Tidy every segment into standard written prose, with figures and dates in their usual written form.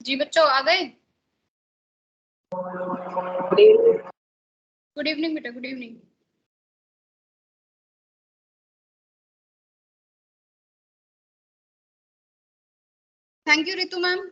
जी बच्चों आ गए। Good evening बेटा, good evening. Thank you Ritu ma'am.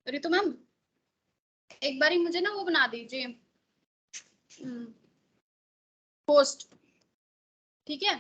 Ritu ma'am एक बारी मुझे ना वो बना दीजिए पोस्ट, ठीक है।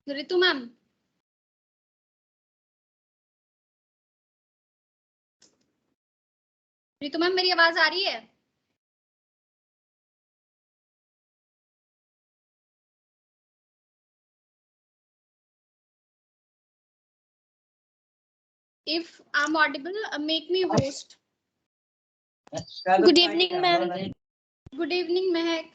रितु मैम रितु मैम मेरी आवाज आ रही है? If I'm audible, make me host. Good evening, ma'am. Good evening, Mehak.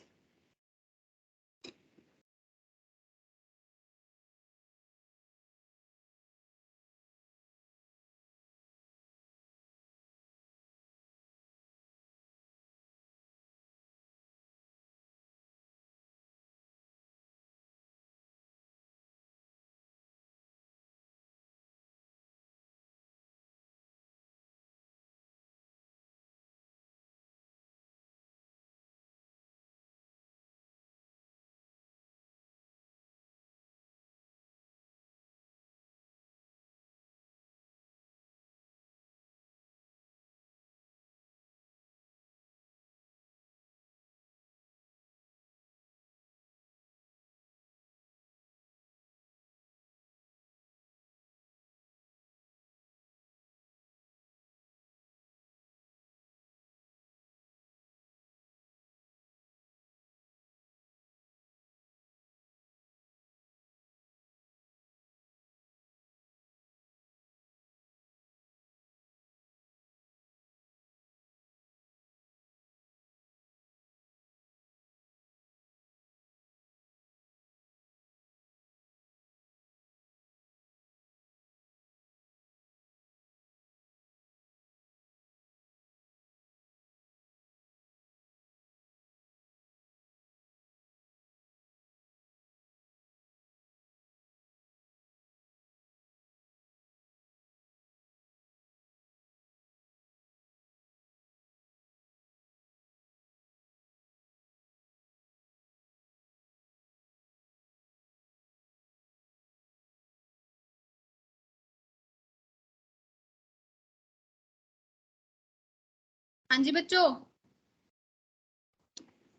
हाँ जी बच्चों,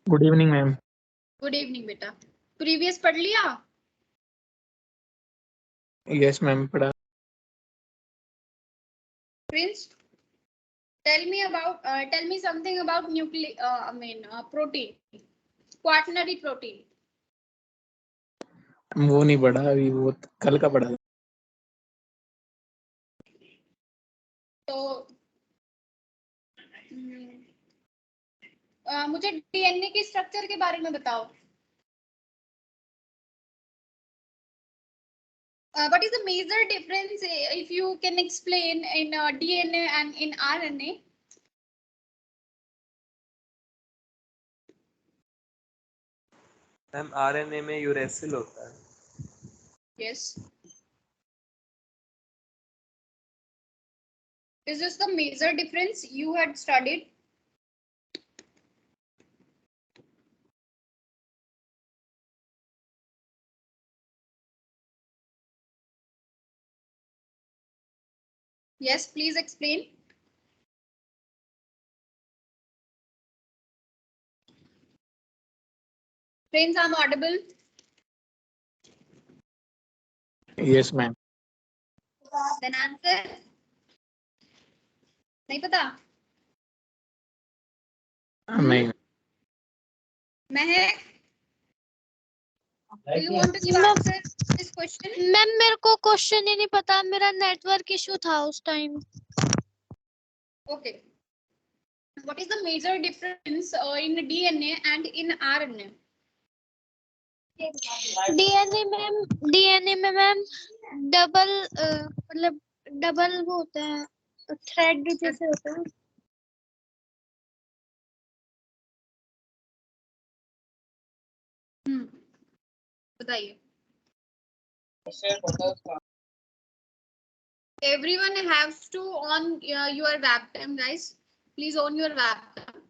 good evening ma'am. Good evening बेटा। प्रीवियस पढ़ लिया? यस मैम पढ़ा। Prince, tell me something about protein, quaternary protein. वो नहीं पढ़ा अभी, वो कल का पढ़ा। तो मुझे डीएनए की स्ट्रक्चर के बारे में बताओ। What is the major difference if you can explain in DNA and in RNA? Ma'am RNA में यूरेसिल होता है। Yes. Is this the major difference you had studied? Yes, please explain. Friends, I'm audible. Yes ma'am. Then answer. नहीं पता? नहीं। महक, do you want to give answer to this question? Ma'am मेरे को question ही नहीं पता, मेरा नेटवर्क इशू था उस time. Okay. What is the major difference in DNA and in RNA? DNA में मैम डबल मतलब डबल वो होता है, थ्रेड जैसे होता है। बताइए। Everyone has to on your webcam, guys. Please on your webcam.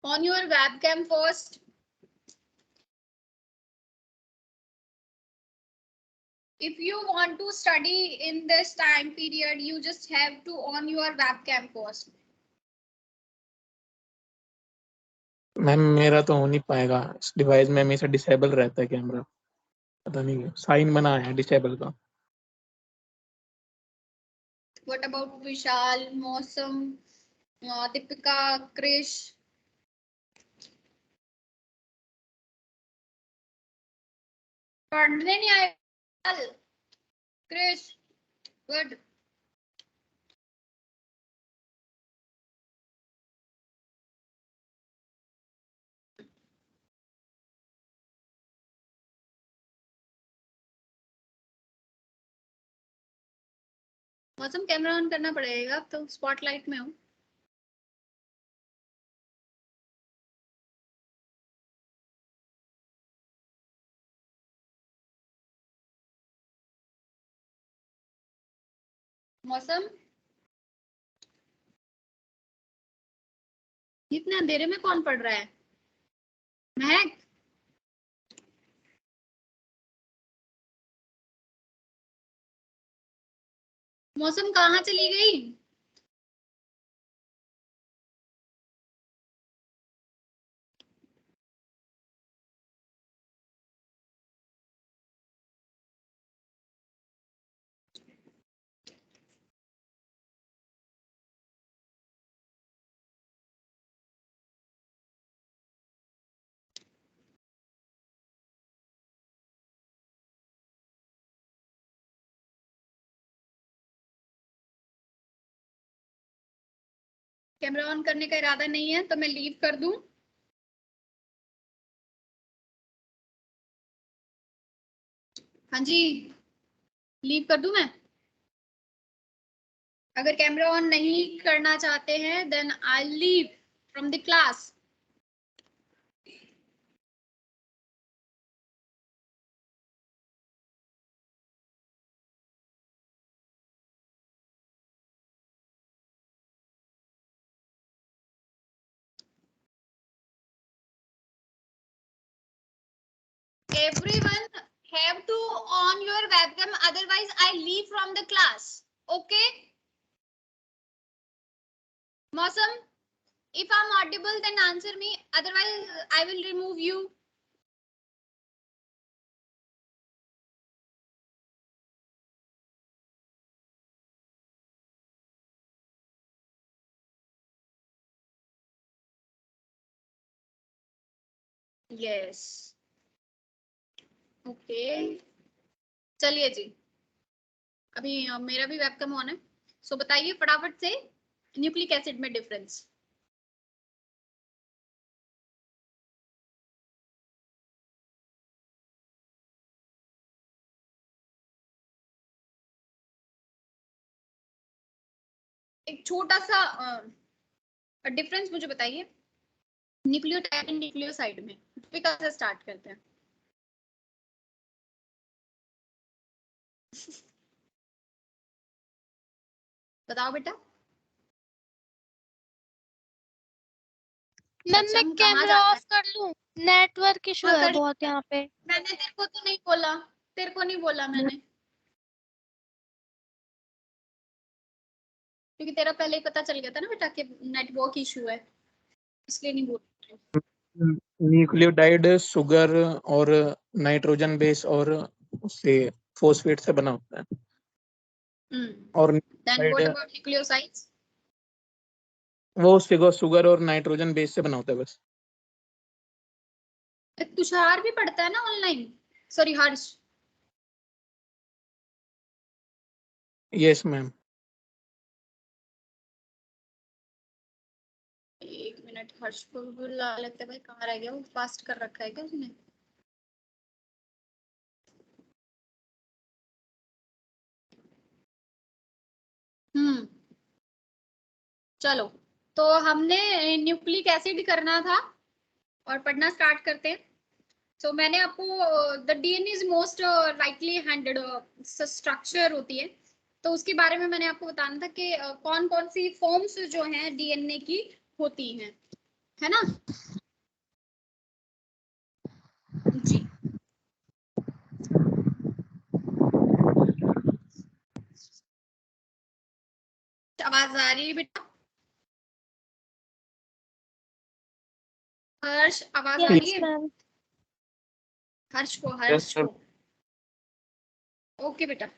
On your webcam first. If you want to study in this time period, you just have to on your webcam first. Ma'am मेरा तो हो नहीं पाएगा, इस device में हमेशा disable रहता है कैमरा, पता नहीं क्यों। साइन बना है डिसेबल का। What about Vishal, Mosam, Deepika, Krish? पढ़ने नहीं आए? Krish, good. मौसम कैमरा ऑन करना पड़ेगा, अब तो स्पॉटलाइट में हूँ। मौसम, इतने अंधेरे में कौन पढ़ रहा है? महक, मौसम कहाँ चली गई? कैमरा ऑन करने का इरादा नहीं है तो मैं लीव कर दूं। हाँ जी, लीव कर दूं मैं? अगर कैमरा ऑन नहीं करना चाहते हैं then I leave from the class. everyone have to on your webcam, otherwise I leave from the class. Okay, Mausam, if I'm audible then answer me, otherwise I will remove you. Yes. Okay, चलिए जी, अभी मेरा भी webcam on है, सो बताइए फटाफट से nucleic acid में difference. एक छोटा सा डिफरेंस मुझे बताइए न्यूक्लियोटाइड एंड न्यूक्लियोसाइड में, दीपिका से स्टार्ट करते हैं। बताओ बेटा। मैम मैं सक्षम कहाँ कैमरा जाता है? ऑफ कर लूं? नेटवर्क इशू हाँ, है कर। बहुत यहाँ पे। मैंने तेरे को तो नहीं बोला, तेरे को नहीं बोला मैंने, क्योंकि तेरा पहले ही पता चल गया था ना बेटा कि नेटवर्क इशू है, इसलिए नहीं बोल रही। न्यूक्लियोटाइड शुगर और नाइट्रोजन बेस और उससे फॉस्फेट से बना होता है। और then what nucleotide about nucleosides? वो शुगर और नाइट्रोजन बेस से बना होता है बस। तुषार भी पढ़ता है ना online, sorry Harsh. Yes ma'am. एक मिनट, हर्ष को भी बुला लेते हैं भाई, कहाँ रह गया वो, फास्ट कर रखा है क्या उसने? चलो, तो हमने न्यूक्लिक एसिड करना था और पढ़ना स्टार्ट करते हैं। तो मैंने आपको the DNA is most rightly handed structure होती है, तो उसके बारे में मैंने आपको बताना था कि कौन कौन सी फॉर्म्स जो हैं डीएनए की होती हैं, है ना जी। आवाज आ रही है बेटा? हर्ष आवाज आ रही यस है? मैम। हर्ष को, यस हर्ष सर। को। ओके बेटा।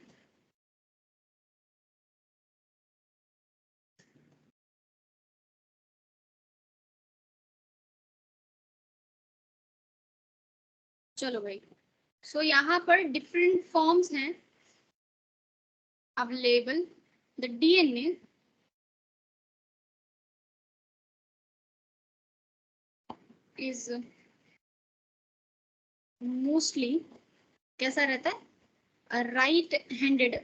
चलो भाई, सो यहाँ पर डिफरेंट फॉर्म्स हैं available. The DNA is mostly कैसा रहता है, राइट हैंडेड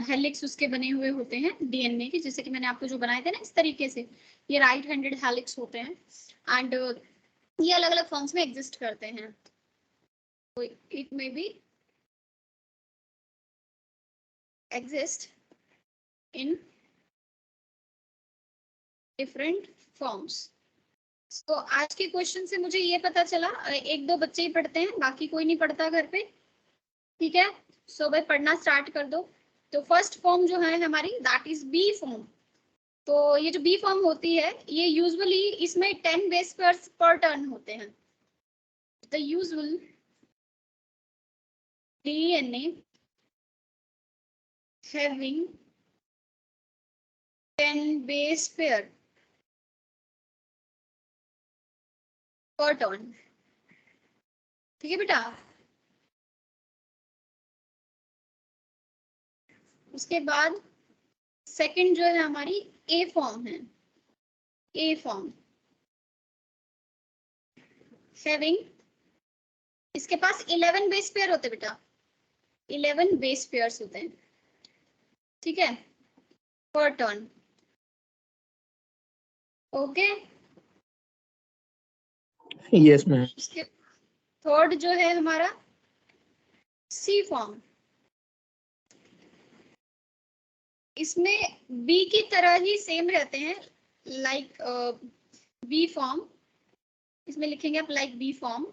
हेलिक्स उसके बने हुए होते हैं डीएनए के, जैसे कि मैंने आपको जो बनाए थे ना इस तरीके से, ये राइट हैंडेड हेलिक्स होते हैं एंड ये अलग अलग फॉर्म्स में एग्जिस्ट करते हैं। तो it may be exist in different forms. तो आज के क्वेश्चन से मुझे ये पता चला, एक दो बच्चे ही पढ़ते हैं, बाकी कोई नहीं पढ़ता घर पे, ठीक है। सो भाई पढ़ना स्टार्ट कर दो। तो फर्स्ट फॉर्म जो है हमारी, दैट इज बी फॉर्म। तो ये जो बी फॉर्म होती है, ये यूजुअली इसमें 10 बेस पेयर्स पर टर्न होते हैं। The usual DNA having 10 base pair पर टर्न, ठीक है बेटा। उसके बाद सेकंड जो है हमारी ए फॉर्म है, ए फॉर्म हैविंग, इसके पास 11 बेस पेयर होते हैं बेटा, 11 बेस पेयर्स होते हैं, ठीक है, पर टर्न। ओके। Yes ma'am. उसके थर्ड जो है हमारा सी फॉर्म, इसमें बी की तरह ही सेम रहते हैं, लाइक बी फॉर्म, इसमें लिखेंगे आप like B form,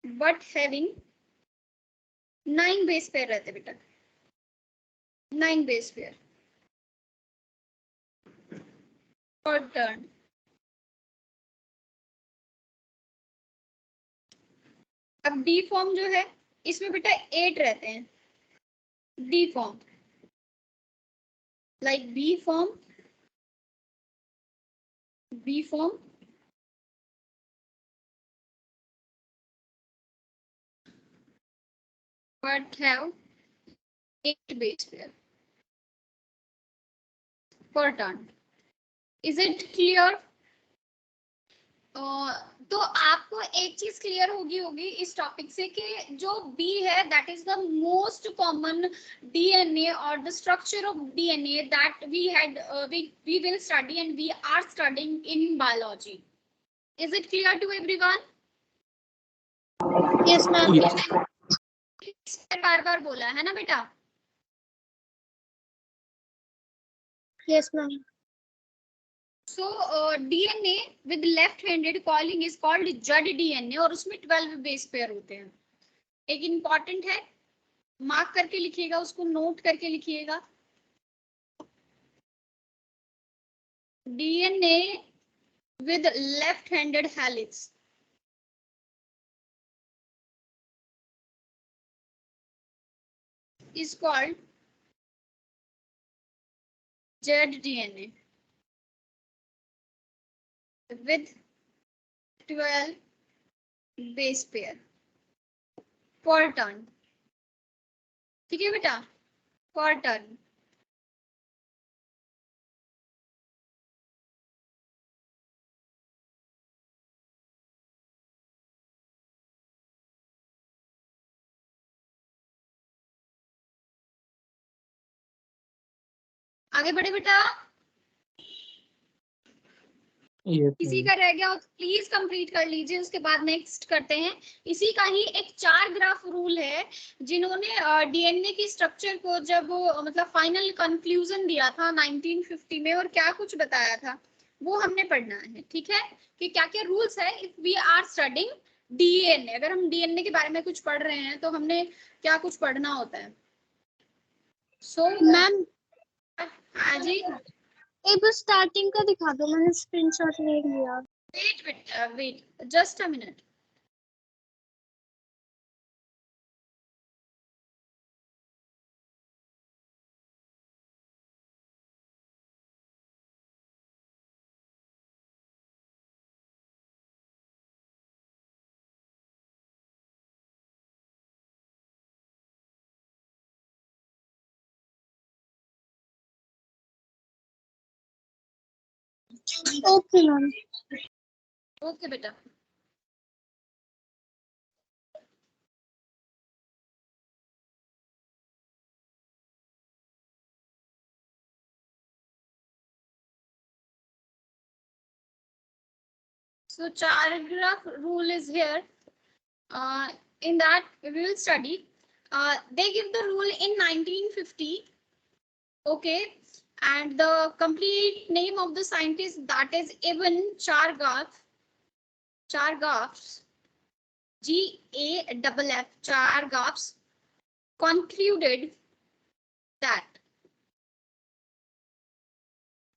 but having 9 base pair रहते बेटा, 9 बेस पेयर पर टर्न। अब डी फॉर्म जो है इसमें बेटा 8 रहते हैं, D form like B form, B form but have 8 base pair per turn. Is it clear? तो आपको एक चीज क्लियर होगी इस टॉपिक से कि जो B है that is the most common DNA और the structure of DNA that we will study and we are studying in biology. Is it clear to everyone? Yes, ma'am. बार बार बोला है ना बेटा? Yes, ma'am. So DNA with left-handed calling is called Judd DNA और उसमें 12 base pair होते हैं। एक important है, मार्क करके लिखिएगा, उसको नोट करके लिखिएगा। DNA with left-handed helix is called Judd DNA with 12 base pair per turn। ठीक है बेटा, per turn। आगे बढ़े बेटा, किसी का रह गया हो तो प्लीज कंप्लीट कर लीजिए, उसके बाद नेक्स्ट करते हैं। इसी का ही एक 4 ग्राफ रूल है, जिन्होंने डीएनए की स्ट्रक्चर को जब मतलब फाइनल कंक्लूजन दिया था 1950 में और क्या कुछ बताया था वो हमने पढ़ना है। ठीक है, कि क्या क्या रूल्स है if we are studying DNA. अगर हम डीएनए के बारे में कुछ पढ़ रहे हैं तो हमने क्या कुछ पढ़ना होता है। सो मैम हाँ जी, एक बार स्टार्टिंग का दिखा दो, मैंने स्क्रीनशॉट ले लिया। wait, just a minute. Okay ma'am. Okay बेटा, so char graph rule is here. In that we will study. They give the rule in 1950. Okay, and the complete name of the scientist that is Ibn Chargaff. Chargaffs, G-A-F-F, Chargaffs concluded that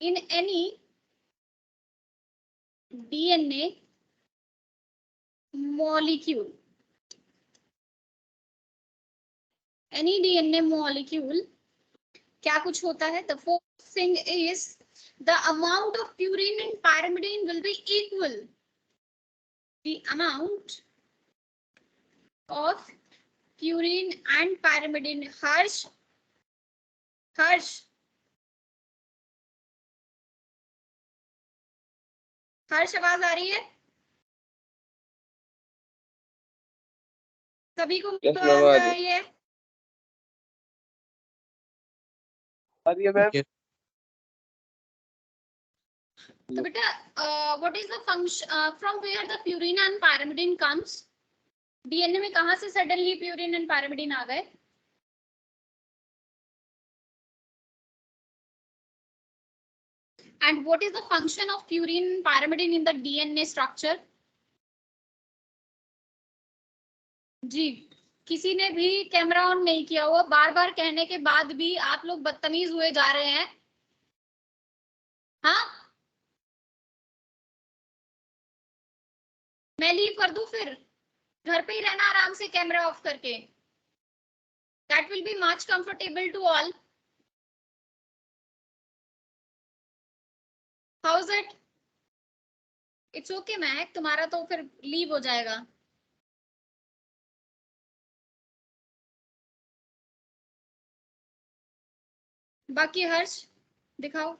in any DNA molecule, any DNA molecule क्या कुछ होता है? The first thing is the amount of purine and pyrimidine will be equal. The amount of purine and pyrimidine. हर्ष आवाज आ रही है? सभी को आवाज आ रही है? तो बेटा, what is the function from where the purine and pyrimidine comes? DNA में कहां से सडनली प्यूरिन एंड pyrimidine आ गए? And what is the function of purine and pyrimidine in the DNA structure? जी, किसी ने भी कैमरा ऑन नहीं किया हुआ, बार बार कहने के बाद भी आप लोग बदतमीज हुए जा रहे हैं। हाँ, मैं लीव कर दूं फिर? घर पे ही रहना आराम से कैमरा ऑफ करके। That will be much comfortable to all. How is it? It's okay Mahak, तुम्हारा तो फिर लीव हो जाएगा। बाकी हर्ष दिखाओ,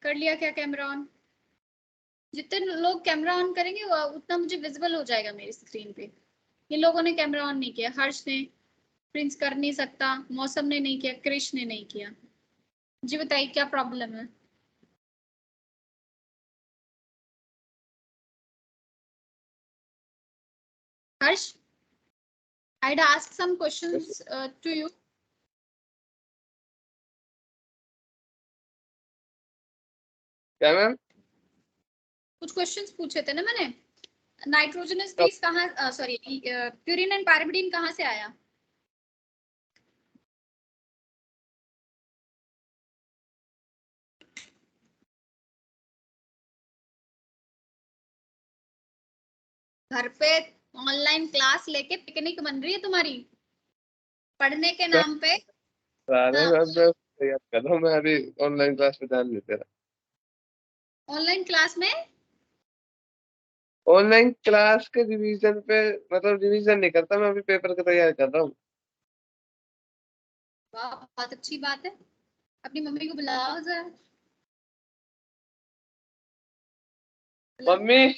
कर लिया क्या कैमरा ऑन? जितने लोग कैमरा ऑन करेंगे वो उतना मुझे विजिबल हो जाएगा मेरी स्क्रीन पे। ये लोगों ने कैमरा ऑन नहीं किया, हर्ष ने, प्रिंस कर नहीं सकता, मौसम ने नहीं किया, कृष ने नहीं किया। जी बताइए क्या प्रॉब्लम है? हर्ष, I'd ask some questions to you. क्या मैम? कुछ क्वेश्चंस पूछे थे ना मैंने। नाइट्रोजनस बेस कहाँ, सॉरी प्यूरिन एंड पाइरिमिडीन कहाँ से आया? घर पे ऑनलाइन क्लास लेके पिकनिक बन रही है तुम्हारी पढ़ने के नाम पे। सारे मैम तो याद कर रहा हूँ मैं, अभी ऑनलाइन क्लास पे ध्यान नहीं दे रहा। ऑनलाइन क्लास में ऑनलाइन क्लास के रिवीजन पे, मतलब रिवीजन नहीं करता मैं, अभी पेपर की तैयारी कर रहा हूँ। वाह, बहुत अच्छी बात है। अपनी मम्मी को बुलाओ जरा। मम्मी,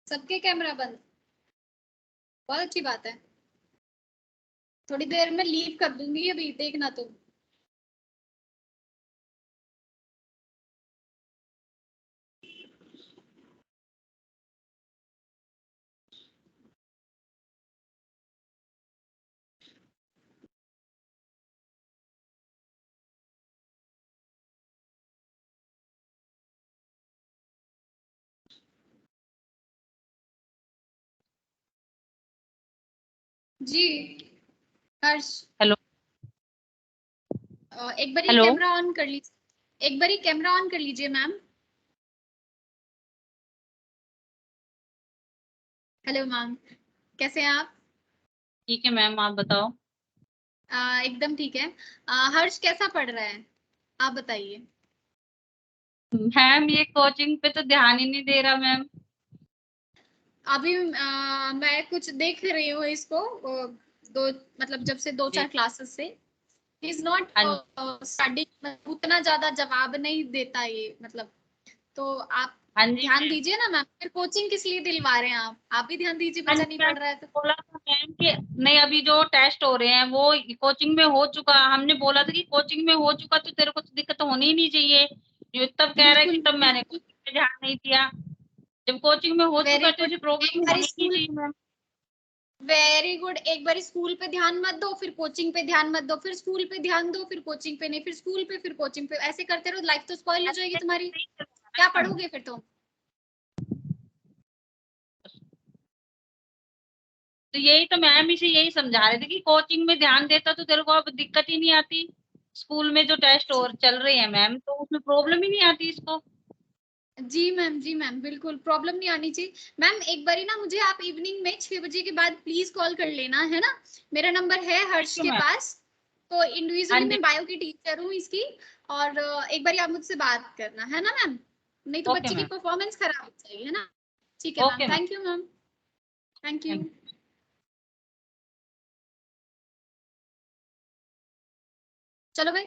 सबके कैमरा बंद, बहुत अच्छी बात है। थोड़ी देर में लीव कर दूंगी, अभी देखना तुम। जी हर्ष, हेलो। एक बार हेलो। कैमरा ऑन कर लीजिए, एक बार कैमरा ऑन कर लीजिए मैम। हेलो मैम, कैसे हैं आप? ठीक है मैम, आप बताओ। एकदम ठीक है। हर्ष कैसा पढ़ रहा है, आप बताइए। मैम ये कोचिंग पे तो ध्यान ही नहीं दे रहा मैम। अभी मैं कुछ देख रही हूँ इसको, दो मतलब जब से 2-4 क्लासेस से इज नॉट हाँ स्टडी, उतना ज्यादा जवाब नहीं देता ये, मतलब तो आप हाँ जी ध्यान मैम। दीजिए ना मैम। फिर कोचिंग किस लिए दिलवा रहे हैं आप भी ध्यान दीजिए, हाँ बच्चा जी नहीं मैम, पढ़ रहा है तो। बोला था मैम कि नहीं, अभी जो टेस्ट हो रहे हैं वो कोचिंग में हो चुका। हमने बोला था कि कोचिंग में हो चुका तो तेरे को तो दिक्कत होनी ही नहीं चाहिए। ये तब कह रहा है कि बिल्कुल, तब मैंने कोचिंग पे ध्यान नहीं दिया। जब कोचिंग में हो चुका वेरी है तो गुड। इसे प्रॉब्लम एक बार होनी ही नहीं स्कूल, चाहिए मैम। वेरी गुड, एक बार स्कूल पे ध्यान मत दो, फिर कोचिंग पे ध्यान मत दो, फिर स्कूल पे ध्यान दो, फिर कोचिंग पे नहीं, फिर स्कूल पे, फिर कोचिंग पे, ऐसे करते रहो, लाइफ तो स्पॉइल हो जाएगी तुम्हारी। क्या पढ़ोगे फिर तुम? तो यही तो मैम इसे यही समझा रहे थे कि कोचिंग में ध्यान देता तो तेरे को अब दिक्कत ही नहीं आती। स्कूल में जो टेस्ट और चल रहे हैं मैम तो उसमें प्रॉब्लम ही नहीं आती इसको। जी मैम बिल्कुल प्रॉब्लम नहीं आनी चाहिए। मैम एक बारी ना मुझे आप इवनिंग में 6 बजे के बाद प्लीज कॉल कर लेना, है ना? मेरा नंबर है हर्ष ठीक है के मैम। पास, तो हाँ इंडिविजुअली जी। मैं बायो की टीचर हूँ इसकी। और एक बारी आप मुझसे बात करना, है ना मैम? नहीं तो ओके बच्चे की मैम। परफॉर्मेंस खराब हो जाएगी, है ना? ठीक है ma'am, okay ma'am. Thank you ma'am, thank you. चलो भाई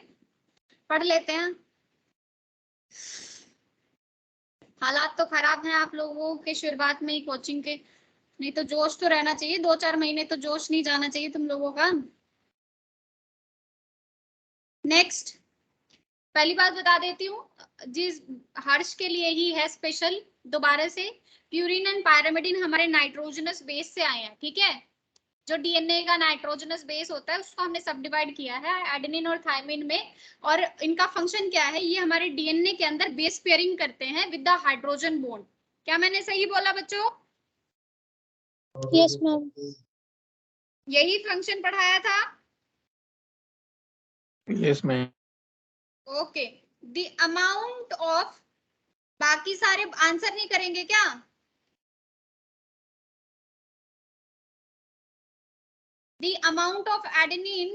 पढ़ लेते हैं। हालात तो खराब हैं आप लोगों के शुरुआत में ही कोचिंग के, नहीं तो जोश तो रहना चाहिए, 2-4 महीने तो जोश नहीं जाना चाहिए तुम लोगों का। नेक्स्ट, पहली बात बता देती हूँ, जिस हर्ष के लिए ही है स्पेशल, दोबारा से प्यूरिन एंड पायरामिडिन हमारे नाइट्रोजनस बेस से आए हैं, ठीक है? जो डीएनए का नाइट्रोजनस बेस होता है उसको हमने सब डिवाइड किया है एडेनिन और थायमिन में, और इनका फंक्शन क्या है, ये हमारे डीएनए के अंदर बेस पेयरिंग करते हैं विद द हाइड्रोजन बॉन्ड। क्या मैंने सही बोला बच्चों? Yes ma'am. यही फंक्शन पढ़ाया था। Yes ma'am. Okay, the amount of, बाकी सारे आंसर नहीं करेंगे क्या? The amount of adenine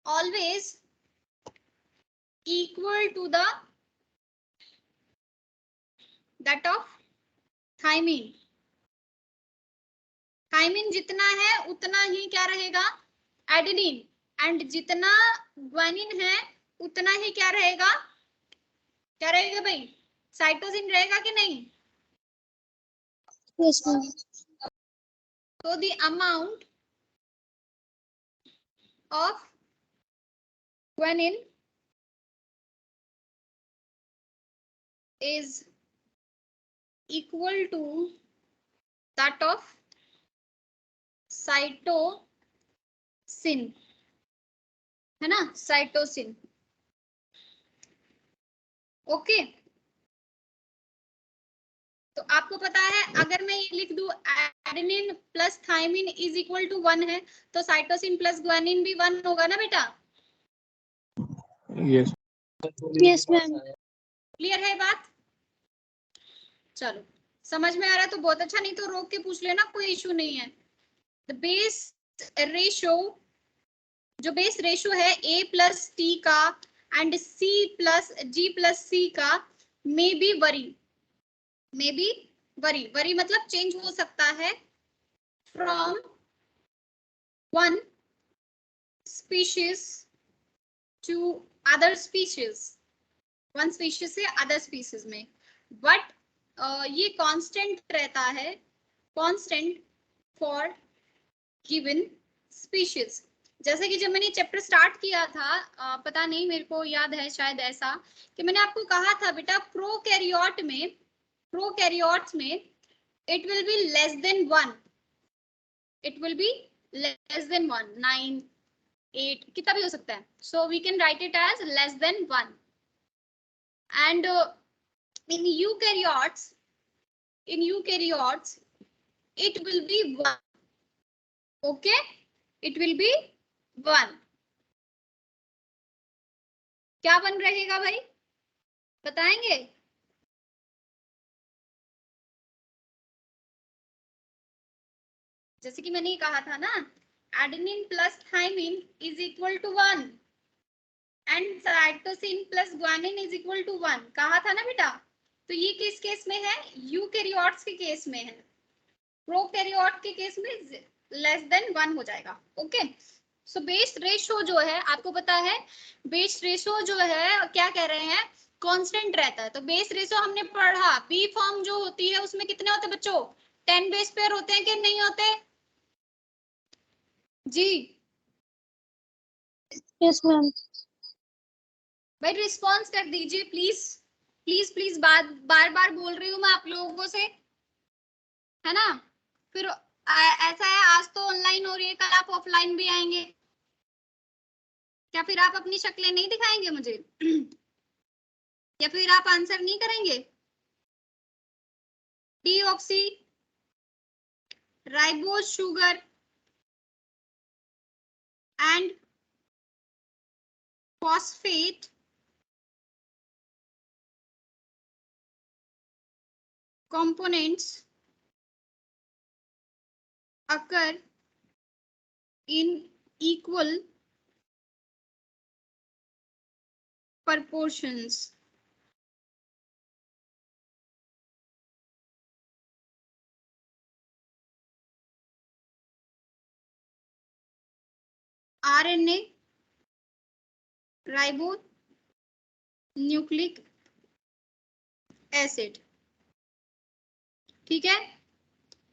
always equal to the that of thymine. Thymine जितना है उतना ही क्या रहेगा, एडेनिन, एंड जितना ग्वानिन है उतना ही क्या रहेगा, क्या रहेगा भाई, साइटोसिन रहेगा कि नहीं? Yes ma'am. तो the amount of guanine is equal to that of cytosine, है ना, साइटोसिन। ओके, तो आपको पता है अगर मैं ये लिख दूं adenine plus thymine is equal to 1 है, तो साइटोसिन प्लस ग्वानिन भी 1 होगा ना बेटा? यस। Yes ma'am. क्लियर है बात? चलो, समझ में आ रहा है तो बहुत अच्छा, नहीं तो रोक के पूछ लेना, कोई इशू नहीं है। द बेस रेशियो, जो बेस रेशियो है A प्लस T का and C plus G plus C का may be vary, may be vary, vary मतलब चेंज हो सकता है from one species to other species, one species से अदर स्पीशीज में, बट ये कांस्टेंट रहता है, कांस्टेंट फॉर गिवन स्पीशीज। जैसे कि जब मैंने चैप्टर स्टार्ट किया था, पता नहीं मेरे को याद है शायद ऐसा कि मैंने आपको कहा था बेटा प्रोकैरियोट में, प्रोकैरियोट्स में it will be less than 1, it will be less than 1, 9 8 कितना भी हो सकता है, so we can write it as less than 1, and in eukaryotes it will be 1, okay, it will be 1। क्या 1 रहेगा भाई, बताएंगे? जैसे कि मैंने कहा था ना, adenine plus thymine is equal to 1 and cytosine plus guanine is equal to 1, कहा था ना बेटा? तो ये किस केस में है, यूकैरियोट्स के केस में है, प्रोकैरियोट के केस में लेस देन 1 हो जाएगा। ओके, सो बेस रेशियो जो है आपको पता है, बेस रेशियो जो है क्या कह रहे हैं, कांस्टेंट रहता है। तो बेस रेशियो हमने पढ़ा, बी फॉर्म जो होती है उसमें कितने होते हैं बच्चों, 10 बेस पेयर होते हैं कि नहीं होते जी? Yes ma'am. भाई रिस्पॉन्स कर दीजिए प्लीज, प्लीज प्लीज, बार बार बोल रही हूँ मैं आप लोगों से, है ना? फिर ऐसा है, आज तो ऑनलाइन हो रही है, कल आप ऑफलाइन भी आएंगे, क्या फिर आप अपनी शक्लें नहीं दिखाएंगे मुझे? या फिर आप आंसर नहीं करेंगे? Deoxy ribose sugar and phosphate components occur in equal proportions. RNA, ribonucleic acid, ठीक है?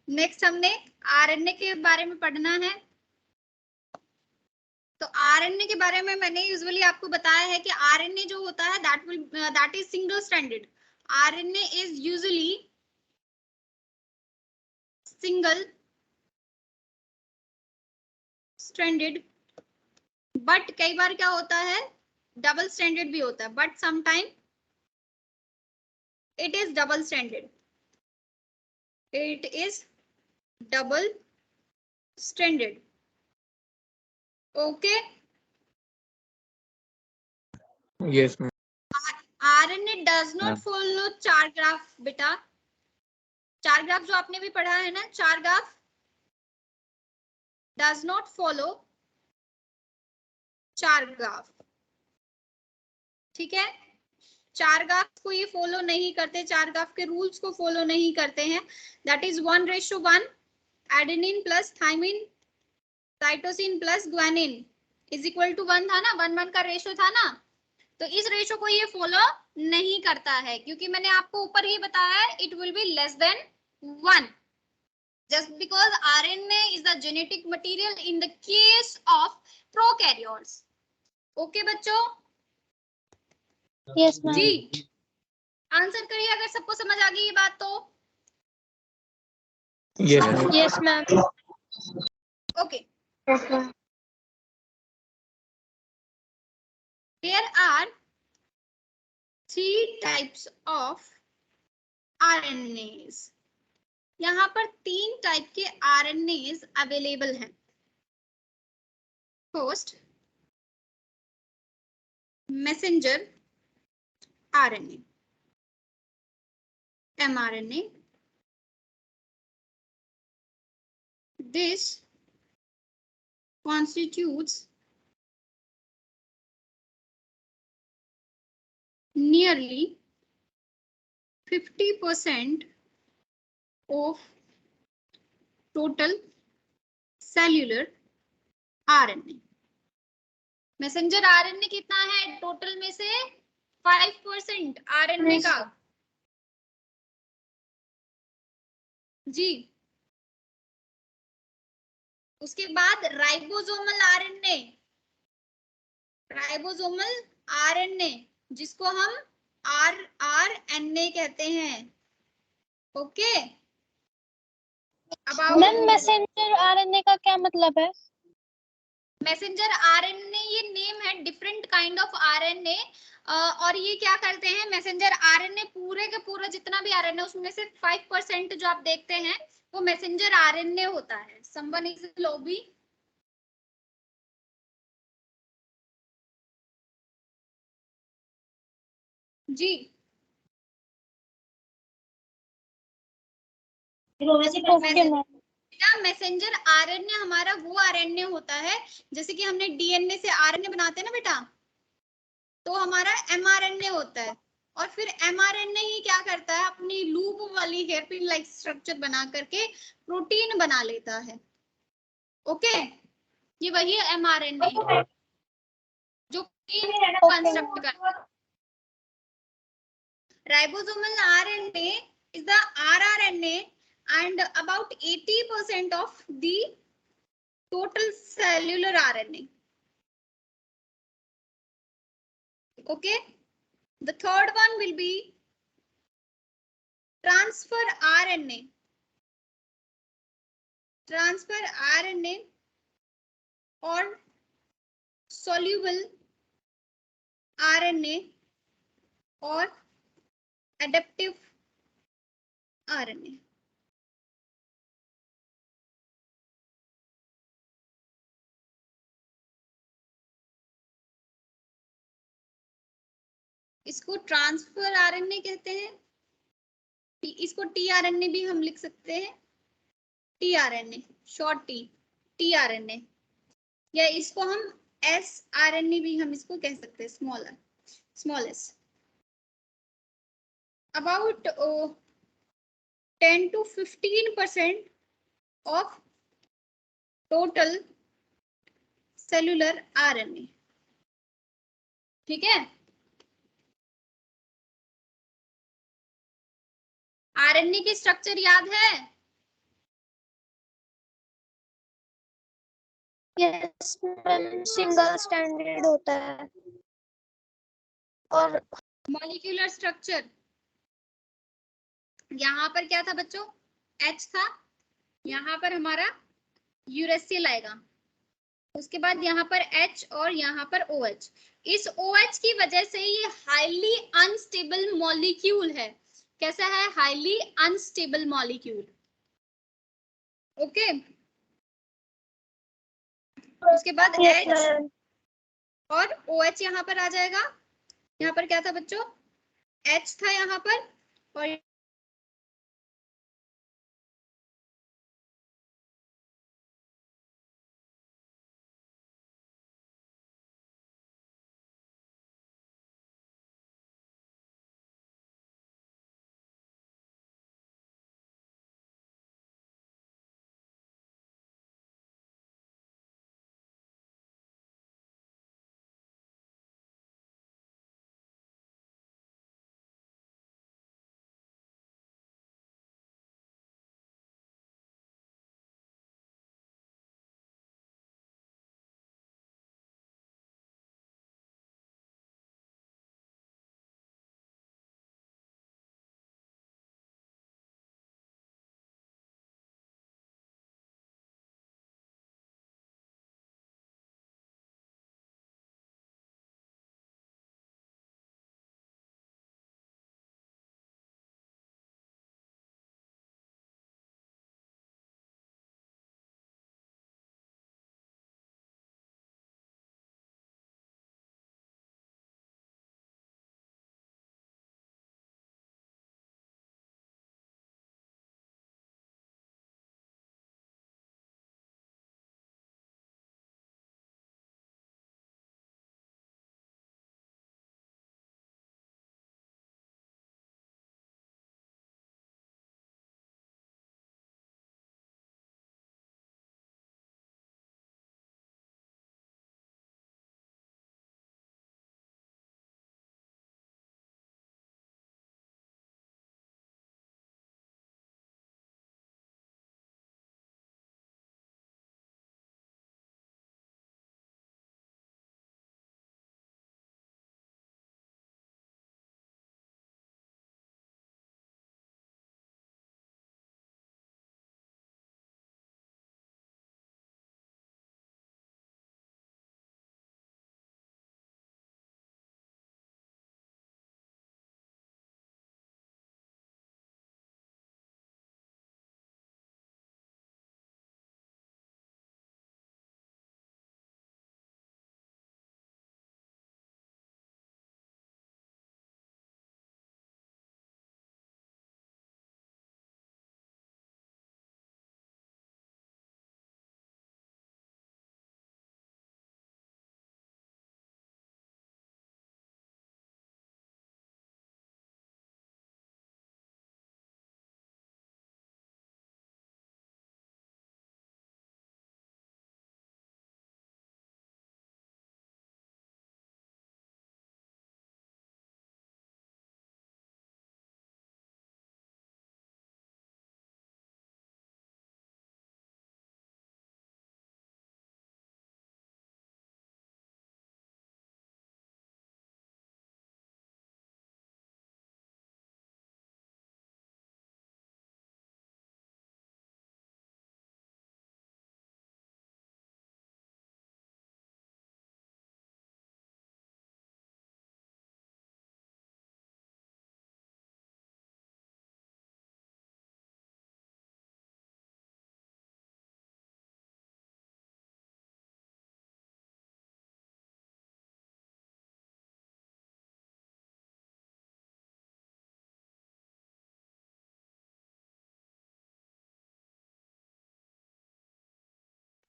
नेक्स्ट हमने आरएनए के बारे में पढ़ना है। तो आरएनए के बारे में मैंने यूजुअली आपको बताया है कि आरएनए जो होता है that is single stranded. RNA is usually single stranded, but कई बार क्या होता है डबल स्ट्रैंडेड भी होता है, but sometime it is double stranded, it is double stranded. Okay, Yes, ma'am. RNA does not follow चार ग्राफ बेटा, चार ग्राफ जो आपने भी पढ़ा है ना, चार ग्राफ does not follow चार ग्राफ, ठीक है, चार ग्राफ को ये फॉलो नहीं करते, चार ग्राफ के रूल्स को फॉलो नहीं करते हैं। That is 1:1, adenine plus thymine cytosine plus guanine is equal to 1 था ना, 1:1 का रेशो था ना, तो इस रेशो को ये फॉलो नहीं करता है, क्योंकि मैंने आपको ऊपर ही बताया है it will be less than 1, just because RNA is the genetic material in the case of prokaryotes. Okay बच्चों, यस मैम। जी आंसर करिए अगर सबको समझ आ गई ये बात तो। Yes, ma'am. Yes ma'am. Okay, there are 3 types of RNAs. यहाँ पर 3 टाइप के RNAs अवेलेबल हैं। First messenger RNA, mRNA. This constitutes nearly 50% of total cellular RNA. Messenger RNA कितना है टोटल में से? 5% RNA का। जी, उसके बाद राइबोसोमल RNA, राइबोसोमल RNA जिसको हम rRNA कहते हैं। ओके, मैम मैसेंजर आरएनए का क्या मतलब है? मैसेंजर RNA ये नेम है डिफरेंट काइंड ऑफ RNA, और ये क्या करते हैं मैसेंजर RNA पूरे के पूरा जितना भी RNA उसमें से 5% जो आप देखते हैं वो मैसेंजर RNA होता है। समवन इज लॉबी, जी ओके मैम। मैसेंजर RNA हमारा वो RNA होता है जैसे कि हमने DNA से RNA बनाते हैं ना बेटा, तो हमारा mRNA होता है, और फिर mRNA ही क्या करता है अपनी लूप वाली हेयरपिन लाइक स्ट्रक्चर बना करके प्रोटीन बना लेता है। ओके, ये वही mRNA है जो कंस्ट्रक्ट करता है। Ribosomal RNA is the rRNA and about 80% of the total cellular RNA. Okay, the third one will be transfer RNA. Transfer RNA or soluble RNA or adaptive RNA. इसको transfer RNA कहते हैं, इसको tRNA भी हम लिख सकते हैं, tRNA short tRNA, या इसको हम sRNA भी हम इसको कह सकते हैं, small s. About 10 to 15% of total cellular RNA. ठीक है, RNA की स्ट्रक्चर याद है? यस मैम, सिंगल स्टैंडर्ड होता है और मॉलिक्यूलर स्ट्रक्चर यहाँ पर क्या था बच्चों? H था, यहाँ पर हमारा यूरेसिल आएगा, उसके बाद यहाँ पर H और यहाँ पर OH। इस OH की वजह से ये हाईली अनस्टेबल मॉलिक्यूल है। कैसा है? Highly unstable molecule. ओके। उसके बाद H और OH यहाँ पर आ जाएगा। यहाँ पर क्या था बच्चों? H था यहाँ पर और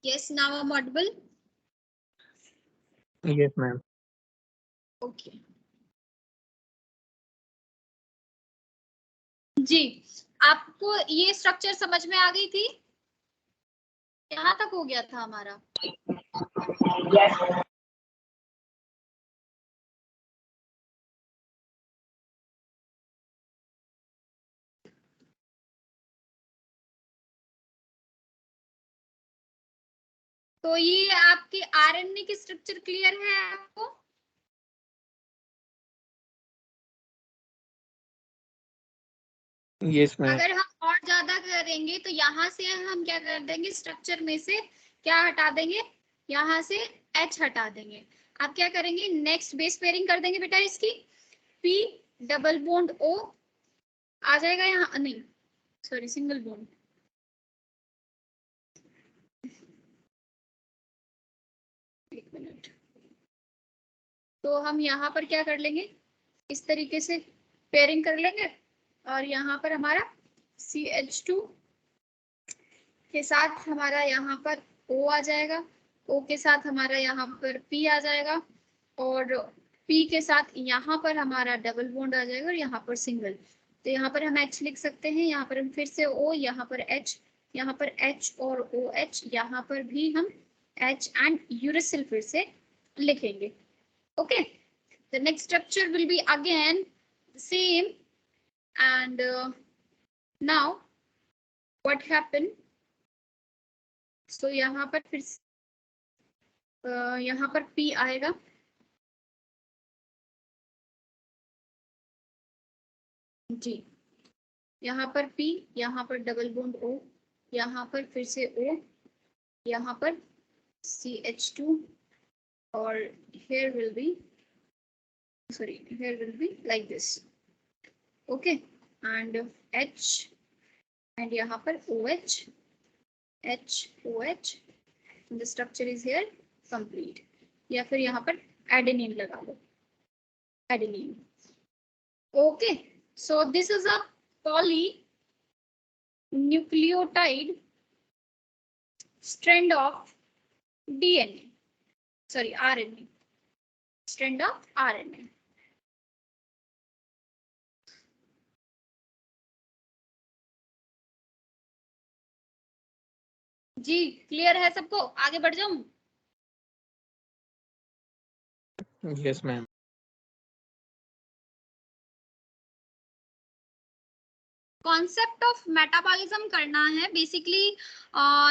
yes, now I'm audible. Yes, ma'am. Okay. जी, आपको ये स्ट्रक्चर समझ में आ गई थी? यहाँ तक हो गया था हमारा। तो ये आपके आरएनए की स्ट्रक्चर क्लियर है आपको? Yes, ma'am. अगर हम और ज्यादा करेंगे तो यहाँ से हम क्या कर देंगे, स्ट्रक्चर में से क्या हटा देंगे, यहाँ से H हटा देंगे। आप क्या करेंगे, नेक्स्ट बेस पेयरिंग कर देंगे बेटा इसकी, P डबल बॉन्ड O आ जाएगा यहाँ, नहीं सॉरी सिंगल बॉन्ड, एक मिनट। तो हम यहाँ पर क्या कर लेंगे, इस तरीके से पेयरिंग कर लेंगे और यहाँ पर हमारा CH2 के साथ हमारा यहाँ पर O आ जाएगा, O के साथ हमारा यहाँ पर P आ जाएगा और P के साथ यहाँ पर हमारा डबल बॉन्ड आ जाएगा और यहाँ पर सिंगल। तो यहाँ पर हम H लिख सकते हैं, यहाँ पर हम फिर से O, यहाँ पर H, यहाँ पर H और OH, यहाँ पर भी हम H एंड यूरेसिल फिर से लिखेंगे। Okay, the next structure will be again the same and now what happened, so यहाँ पर फिर यहाँ पर P आएगा, जी यहाँ पर P, यहाँ पर डबल बॉन्ड O, यहाँ पर फिर से O, यहाँ पर CH2 और here will be like this, okay, and H and यहाँ पर OH, H OH, and the structure is here complete। या फिर यहाँ पर एडेनिन लगा दो, adenine. Okay, so this is a polynucleotide strand of DNA, sorry RNA, strand of RNA। जी clear है सबको, आगे बढ़ जाऊं? Yes ma'am. Concept of metabolism करना है basically,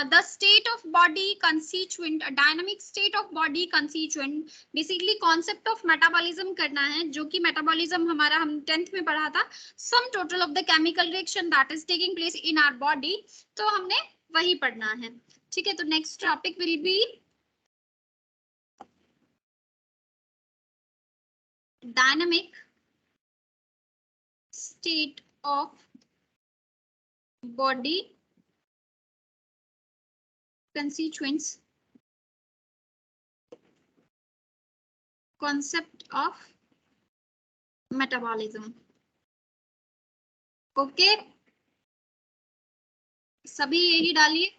the state of body constituent, dynamic state of body constituent, basically concept of metabolism करना है, जो कि मेटाबॉलिज्म हमारा हम 10th में पढ़ा था, sum total of the chemical reaction that is taking place in our body, तो हमने वही पढ़ना है। ठीक है, तो next topic will be dynamic state of body constituents, concept of metabolism। Okay, सभी यही डालिए।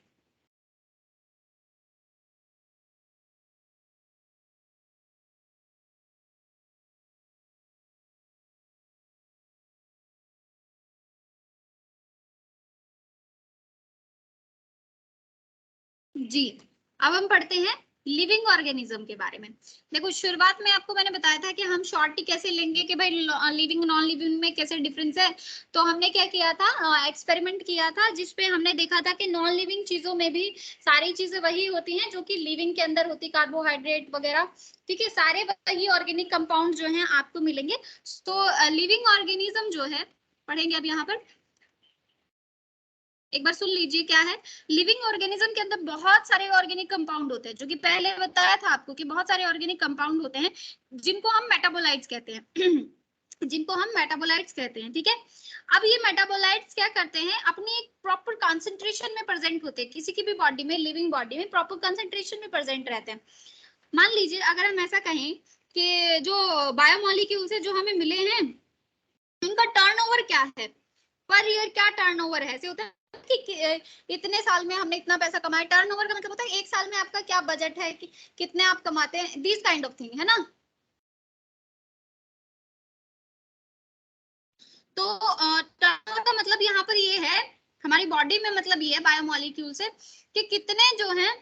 जी अब हम पढ़ते हैं लिविंग ऑर्गेनिज्म के बारे में। देखो शुरुआत में आपको मैंने बताया था कि हम शॉर्ट कैसे लेंगे कि भाई लिविंग नॉन लिविंग में कैसे डिफरेंस है। तो हमने क्या किया था, एक्सपेरिमेंट किया था जिसपे हमने देखा था कि नॉन लिविंग चीजों में भी सारी चीजें वही होती हैं जो कि लिविंग के अंदर होती, कार्बोहाइड्रेट वगैरह, ठीक है, सारे वही ऑर्गेनिक कंपाउंड जो है आपको मिलेंगे। तो लिविंग ऑर्गेनिज्म जो है पढ़ेंगे अब यहाँ पर, एक बार सुन लीजिए क्या है। लिविंग ऑर्गेनिज्म के अंदर बहुत सारे ऑर्गेनिक कंपाउंड होते हैं, जो कि पहले बताया था आपको कि बहुत सारे ऑर्गेनिक कंपाउंड होते हैं जिनको हम मेटाबोलाइट्स कहते हैं जिनको हम मेटाबोलाइट्स कहते हैं। ठीक है, अब ये मेटाबोलाइट्स क्या करते हैं, अपनी एक प्रॉपर कंसंट्रेशन में प्रेजेंट होते हैं, किसी की भी बॉडी में, लिविंग बॉडी में प्रॉपर कंसंट्रेशन में प्रेजेंट रहते हैं। मान लीजिए अगर हम ऐसा कहें कि जो बायोमॉलिक्यूल्स है जो हमें मिले हैं उनका टर्नओवर क्या है, पर ईयर क्या टर्नओवर है, ऐसे होता है कि इतने साल में हमने इतना पैसा कमाया। टर्नओवर का मतलब होता है एक साल में आपका क्या बजट है, कि कितने आप कमाते हैं, दिस काइंड ऑफ थिंग, है ना। तो टर्नओवर का मतलब यहाँ पर ये है, हमारी बॉडी में मतलब ये है बायोमॉलिक्यूल से कि कितने जो है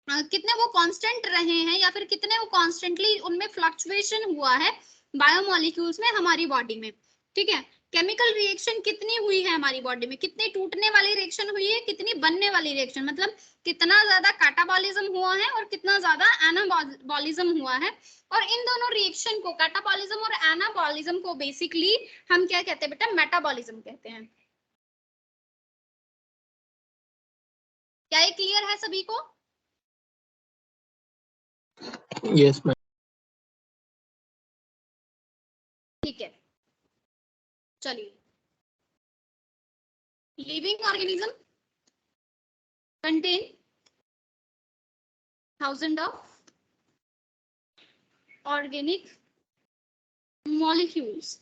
कितने वो कांस्टेंट रहे हैं या फिर कितने वो कॉन्स्टेंटली उनमें फ्लक्चुएशन हुआ है बायोमॉलिक्यूल्स में हमारी बॉडी में। ठीक है, केमिकल रिएक्शन कितनी हुई है हमारी बॉडी में, कितनी टूटने वाली रिएक्शन हुई है, कितनी बनने वाली रिएक्शन, मतलब कितना ज्यादा कैटाबॉलिज्म हुआ है और कितना ज्यादा एनाबॉलिज्म हुआ है। और इन दोनों रिएक्शन को, कैटाबॉलिज्म और एनाबॉलिज्म को बेसिकली हम क्या कहते हैं बेटा, मेटाबॉलिज्म कहते हैं। क्या ये क्लियर है सभी को? Yes, ma'am. ठीक है, चलिए. Living organism contain thousands of organic molecules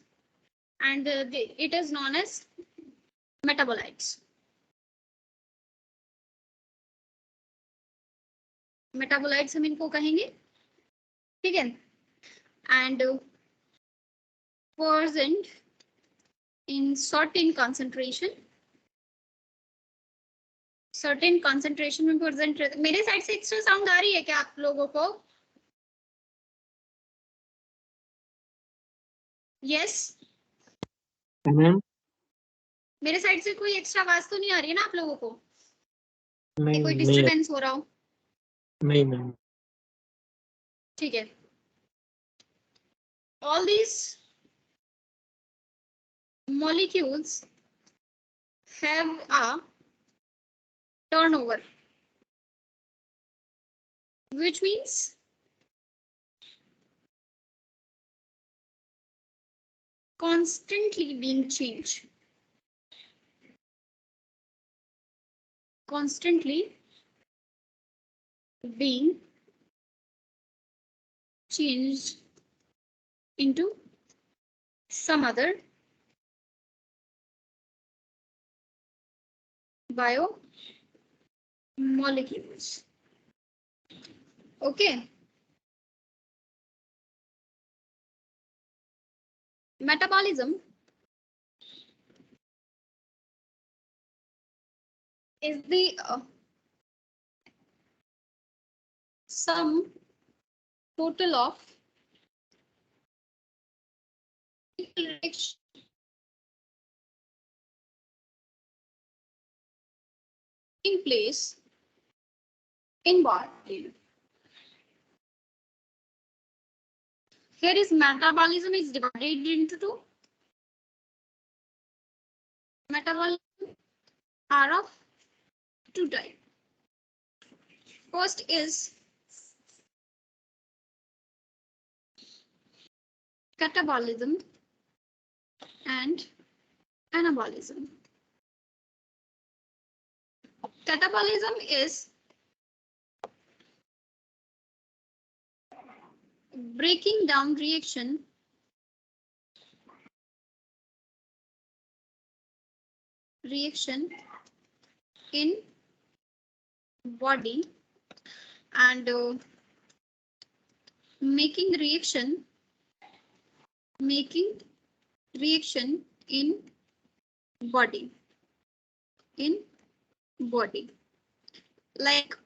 and it is known as metabolites. Metabolites हम इनको कहेंगे, ठीक है. And present in certain concentration में present. मेरे साइड से एक्स्ट्रा साउंड आ रही है क्या आप लोगों को? यस, मैम मेरे साइड से कोई एक्स्ट्रा आवाज तो नहीं आ रही है ना आप लोगों को? नहीं, कोई नहीं, डिस्टरबेंस हो रहा हो? नहीं मैम. ठीक है. All these molecules have a turnover, which means constantly being changed. Constantly being changed into some other biomolecules. Okay. Metabolism is the sum total of reaction in place in body. Here is metabolism is divided into two. Metabolism are of two types. First is catabolism and anabolism. Catabolism is breaking down reaction in body and making reaction in body like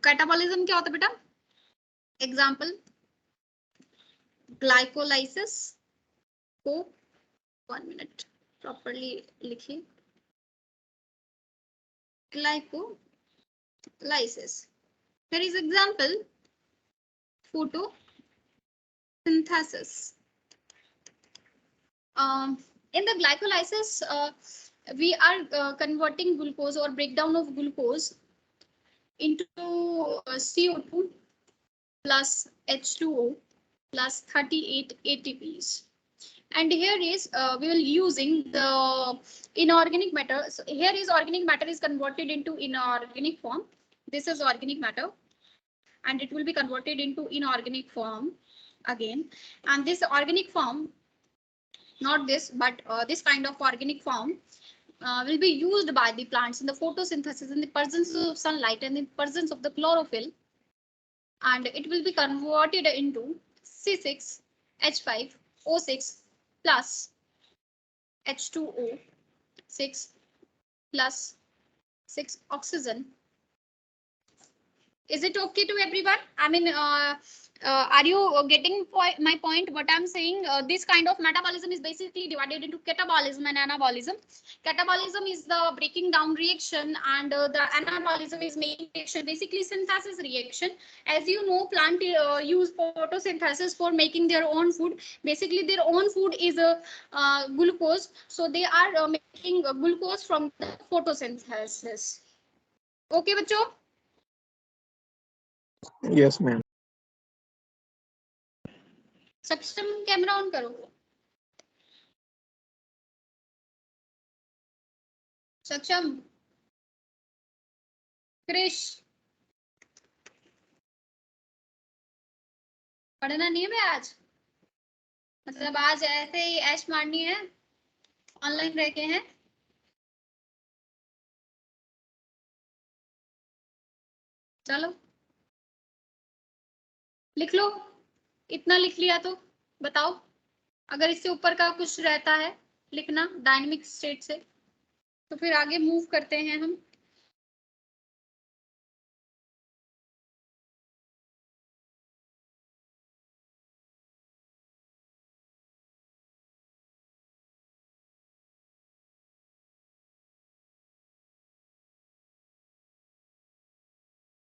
catabolism क्या होता है बेटा? Example glycolysis को 1 minute properly लिखिए. Glycolysis. Here is example photosynthesis. In the glycolysis, we are converting glucose or breakdown of glucose into CO2 plus H2O plus 38 ATPs. And here is we will using the inorganic matter. So here is organic matter is converted into inorganic form. This is organic matter and it will be converted into inorganic form again. And this organic form, not this, but this kind of organic form will be used by the plants in the photosynthesis in the presence of sunlight and in the presence of the chlorophyll. And it will be converted into C6H5O6 plus H2O6 plus 6 oxygen. Is it okay to everyone? I mean, are you getting my point? What I'm saying, this kind of metabolism is basically divided into catabolism and anabolism. Catabolism is the breaking down reaction and the anabolism is making reaction, basically synthesis reaction. As you know, plant use photosynthesis for making their own food. Basically, their own food is glucose. So they are making glucose from the photosynthesis. Okay, बच्चों? Yes ma'am. सक्षम camera on करो। सक्षम, क्रिश, पढ़ना नहीं है मैं आज, मतलब आज ऐसे ही ऐश मारनी है, ऑनलाइन रह के हैं। चलो लिख लो, इतना लिख लिया तो बताओ, अगर इससे ऊपर का कुछ रहता है लिखना डायनेमिक स्टेट से, तो फिर आगे मूव करते हैं हम।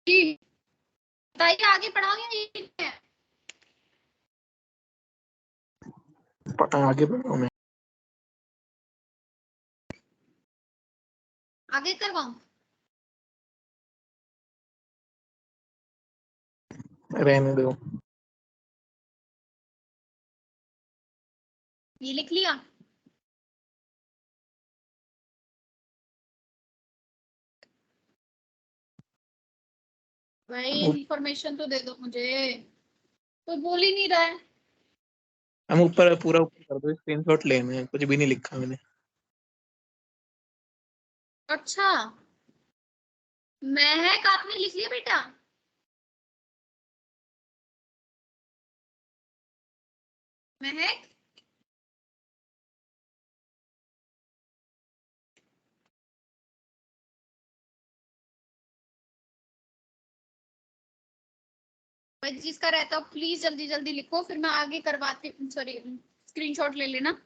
जी बताइए, आगे पढ़ाओ या यही है? आगे बढ़ो मैं। आगे करवाऊं? रहने दो। ये लिख लिया? भाई इंफॉर्मेशन तो दे दो मुझे, तो बोल ही नहीं रहा है। हम ऊपर पूरा ऊपर कर दो, स्क्रीनशॉट लेना है, कुछ भी नहीं लिखा मैंने। अच्छा, महक आपने लिख लिया बेटा? महक, भाई जिसका रहता हो प्लीज जल्दी जल्दी लिखो, फिर मैं आगे करवाती, सॉरी स्क्रीनशॉट ले लेना।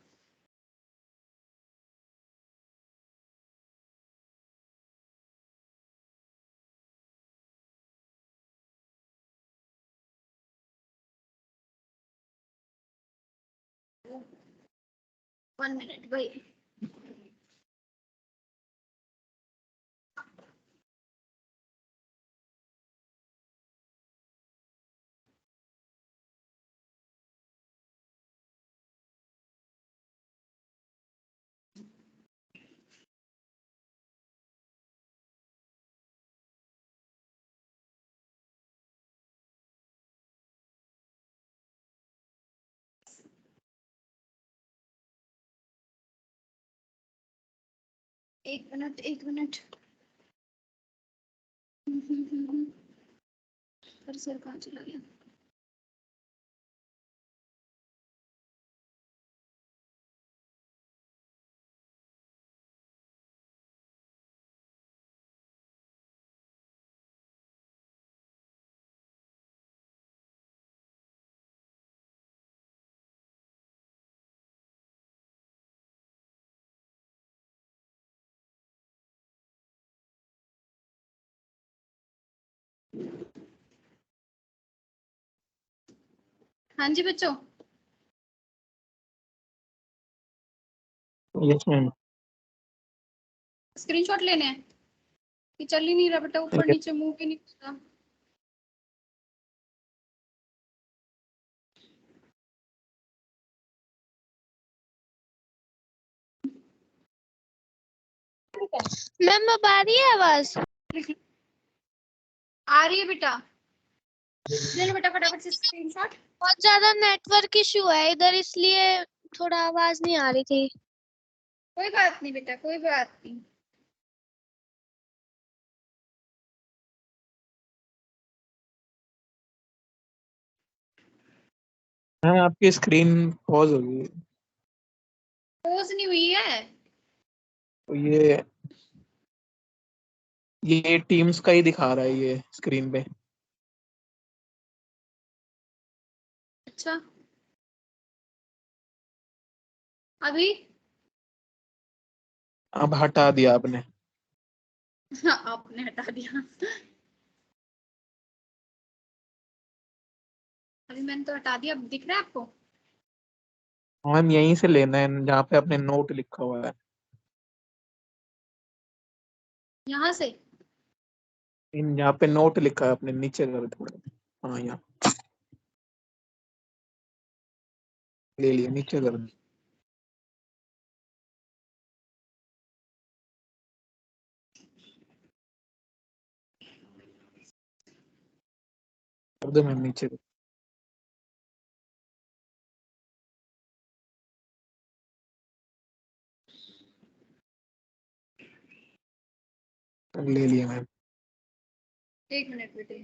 वन मिनट भाई। एक मिनट एक मिनट। सर कहाँ चला गया? हाँ जी बच्चों, यस मैम। स्क्रीनशॉट लेने हैं कि चल ही नहीं रहा बेटा, ऊपर नीचे मुंह भी नहीं खुलता। मैम अब आ रही है आवाज? आ रही है बेटा, ले लो बेटा फटाफट से स्क्रीनशॉट। बहुत ज्यादा नेटवर्क इशू है इधर, इसलिए थोड़ा आवाज नहीं आ रही थी। कोई बात नहीं बेटा, कोई बात नहीं। मैम आपकी स्क्रीन पॉज हो गई। पोज नहीं हुई है। तो ये टीम्स का ही दिखा रहा है ये स्क्रीन पे। अच्छा, अभी? अब हटा दिया आपने। हाँ, आपने हटा दिया। अभी मैंने तो हटा दिया, अब दिख रहा है आपको? मैम यहीं से लेना है जहाँ पे आपने नोट लिखा हुआ है। यहाँ से? इन यहाँ पे नोट लिखा है अपने नीचे कर थोड़ा। हाँ यहाँ ले लिया, नीचे कर दो। कर दो मैम नीचे। ले लिया मैम। 1 मिनट बेटे।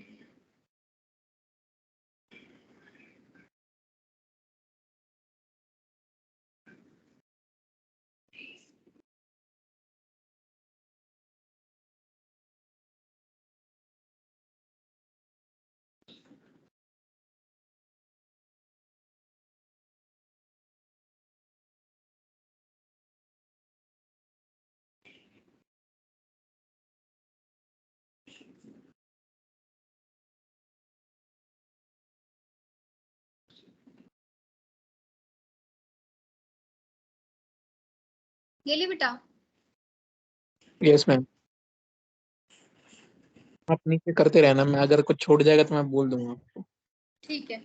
ले ली बेटा। Yes ma'am. आप नीचे करते रहना, मैं अगर कुछ छूट जाएगा तो मैं बोल दूंगा आपको। ठीक है।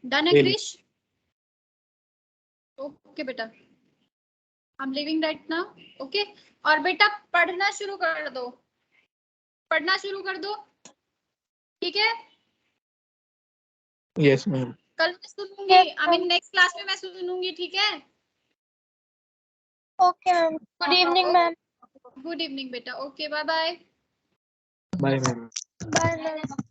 डन है ले ली। क्रिश? ओके बेटा, I am living right now. Okay, और बेटा पढ़ना शुरू कर दो, पढ़ना शुरू कर दो, ठीक है? Yes ma'am. कल मैं सुनूंगी, आई मीन नेक्स्ट क्लास में मैं सुनूंगी, ठीक है? Okay ma'am, good evening ma'am. Good evening बेटा, okay bye bye. Bye ma'am. Bye ma'am.